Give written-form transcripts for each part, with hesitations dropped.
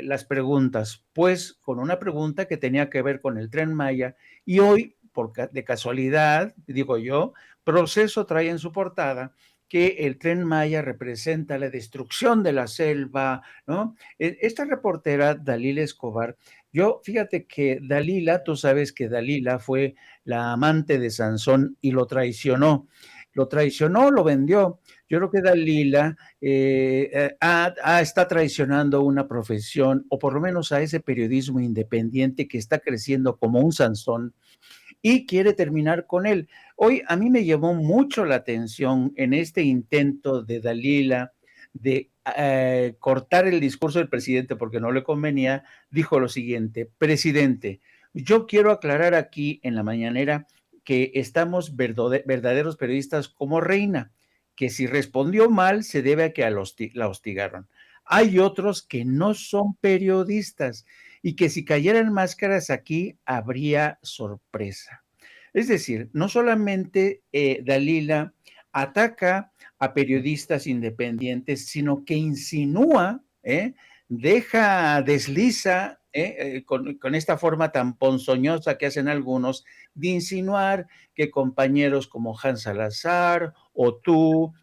las preguntas, pues con una pregunta que tenía que ver con el Tren Maya y hoy, de casualidad, digo yo, Proceso trae en su portada que el Tren Maya representa la destrucción de la selva, ¿no? Esta reportera, Dalila Escobar, yo, fíjate que Dalila, tú sabes que Dalila fue la amante de Sansón y lo traicionó, lo vendió. Yo creo que Dalila está traicionando una profesión, o por lo menos a ese periodismo independiente que está creciendo como un Sansón y quiere terminar con él. Hoy a mí me llamó mucho la atención en este intento de Dalila de cortar el discurso del presidente porque no le convenía, dijo lo siguiente: presidente, yo quiero aclarar aquí en la mañanera que estamos verdaderos periodistas como Reina, que si respondió mal se debe a que la hostigaron. Hay otros que no son periodistas y que si cayeran máscaras aquí habría sorpresa. Es decir, no solamente Dalila ataca a periodistas independientes, sino que insinúa, desliza con esta forma tan ponzoñosa que hacen algunos, de insinuar que compañeros como Hans Salazar o tú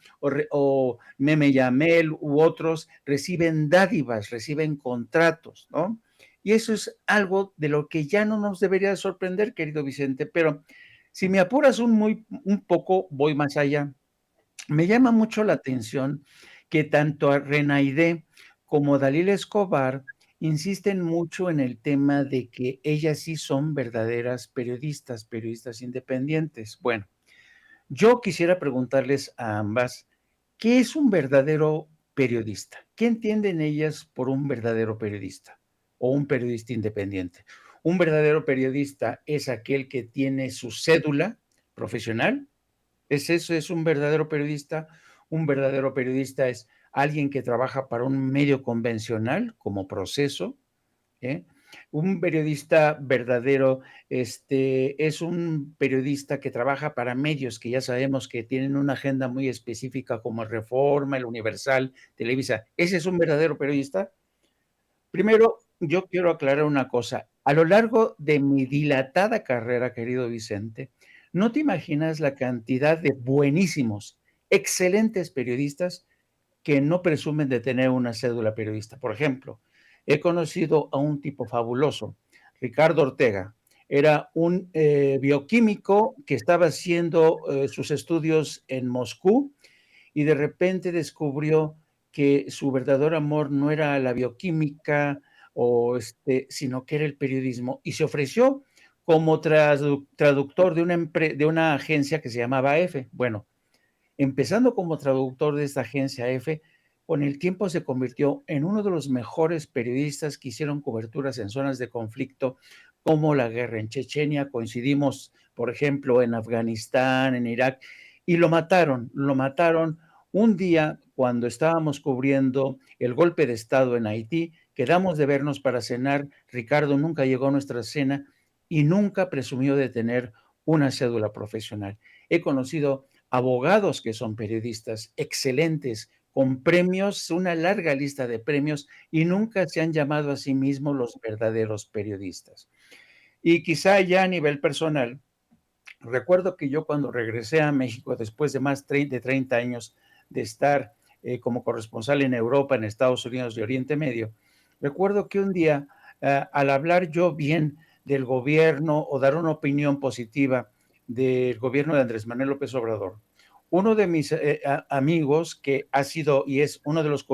o Meme Yamel u otros reciben dádivas, reciben contratos, ¿no? Y eso es algo de lo que ya no nos debería sorprender, querido Vicente, pero si me apuras un poco, voy más allá. Me llama mucho la atención que tanto a Renaide como Dalila Escobar insisten mucho en el tema de que ellas sí son verdaderas periodistas, periodistas independientes. Bueno, yo quisiera preguntarles a ambas, ¿qué es un verdadero periodista? ¿Qué entienden ellas por un verdadero periodista o un periodista independiente? Un verdadero periodista es aquel que tiene su cédula profesional. ¿Es eso? ¿Es un verdadero periodista? Un verdadero periodista es alguien que trabaja para un medio convencional como Proceso, ¿eh? Un periodista verdadero es un periodista que trabaja para medios que ya sabemos que tienen una agenda muy específica como Reforma, El Universal, Televisa. ¿Ese es un verdadero periodista? Primero, yo quiero aclarar una cosa. A lo largo de mi dilatada carrera, querido Vicente, no te imaginas la cantidad de buenísimos, excelentes periodistas que no presumen de tener una cédula periodista. Por ejemplo, he conocido a un tipo fabuloso, Ricardo Ortega. Era un bioquímico que estaba haciendo sus estudios en Moscú y de repente descubrió que su verdadero amor no era la bioquímica sino que era el periodismo y se ofreció como traductor de una agencia que se llamaba EFE. Bueno, empezando como traductor de esta agencia EFE, con el tiempo se convirtió en uno de los mejores periodistas que hicieron coberturas en zonas de conflicto como la guerra en Chechenia. Coincidimos, por ejemplo, en Afganistán, en Irak, y lo mataron un día cuando estábamos cubriendo el golpe de Estado en Haití. Quedamos de vernos para cenar. Ricardo nunca llegó a nuestra cena y nunca presumió de tener una cédula profesional. He conocido abogados que son periodistas excelentes, con premios, una larga lista de premios, y nunca se han llamado a sí mismos los verdaderos periodistas. Y quizá ya a nivel personal, recuerdo que yo cuando regresé a México, después de más de 30 años de estar como corresponsal en Europa, en Estados Unidos y Oriente Medio, recuerdo que un día, al hablar yo bien del gobierno o dar una opinión positiva del gobierno de Andrés Manuel López Obrador, uno de mis amigos, que ha sido y es uno de los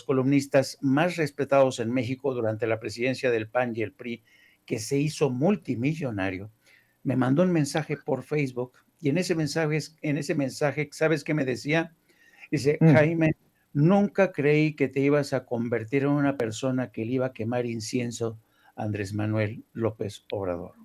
columnistas más respetados en México durante la presidencia del PAN y el PRI, que se hizo multimillonario, me mandó un mensaje por Facebook y en ese mensaje, ¿sabes qué me decía? Dice: Mm. Jaime, nunca creí que te ibas a convertir en una persona que le iba a quemar incienso a Andrés Manuel López Obrador.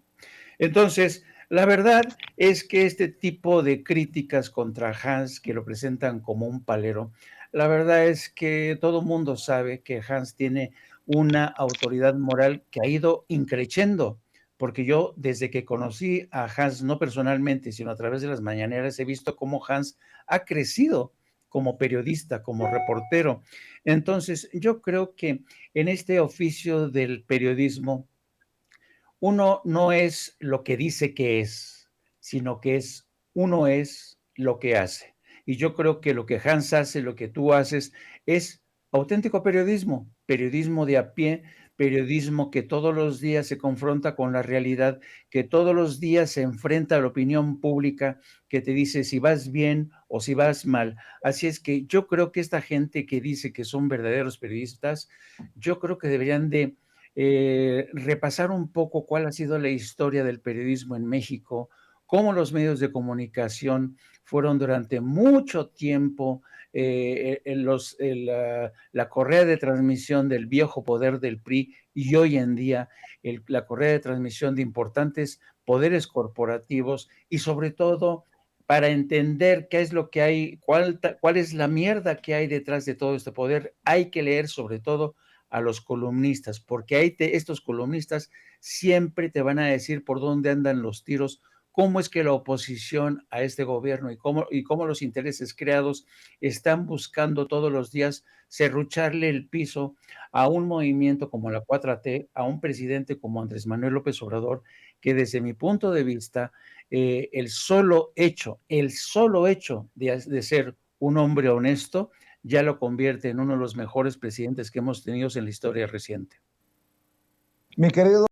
Entonces, la verdad es que este tipo de críticas contra Hans, que lo presentan como un palero, la verdad es que todo mundo sabe que Hans tiene una autoridad moral que ha ido increciendo, porque yo desde que conocí a Hans, no personalmente, sino a través de las mañaneras, he visto cómo Hans ha crecido como periodista, como reportero. Entonces, yo creo que en este oficio del periodismo, uno no es lo que dice que es, sino que uno es lo que hace. Y yo creo que lo que Hans hace, lo que tú haces, es auténtico periodismo, periodismo de a pie, periodismo que todos los días se confronta con la realidad, que todos los días se enfrenta a la opinión pública, que te dice si vas bien o si vas mal. Así es que yo creo que esta gente que dice que son verdaderos periodistas, yo creo que deberían de repasar un poco cuál ha sido la historia del periodismo en México, cómo los medios de comunicación fueron durante mucho tiempo la correa de transmisión del viejo poder del PRI y hoy en día la correa de transmisión de importantes poderes corporativos y sobre todo para entender qué es lo que hay, cuál es la mierda que hay detrás de todo este poder, hay que leer sobre todo a los columnistas, porque estos columnistas siempre te van a decir por dónde andan los tiros, cómo es que la oposición a este gobierno y cómo los intereses creados están buscando todos los días serrucharle el piso a un movimiento como la 4T, a un presidente como Andrés Manuel López Obrador, que desde mi punto de vista, el solo hecho de ser un hombre honesto ya lo convierte en uno de los mejores presidentes que hemos tenido en la historia reciente. Mi querido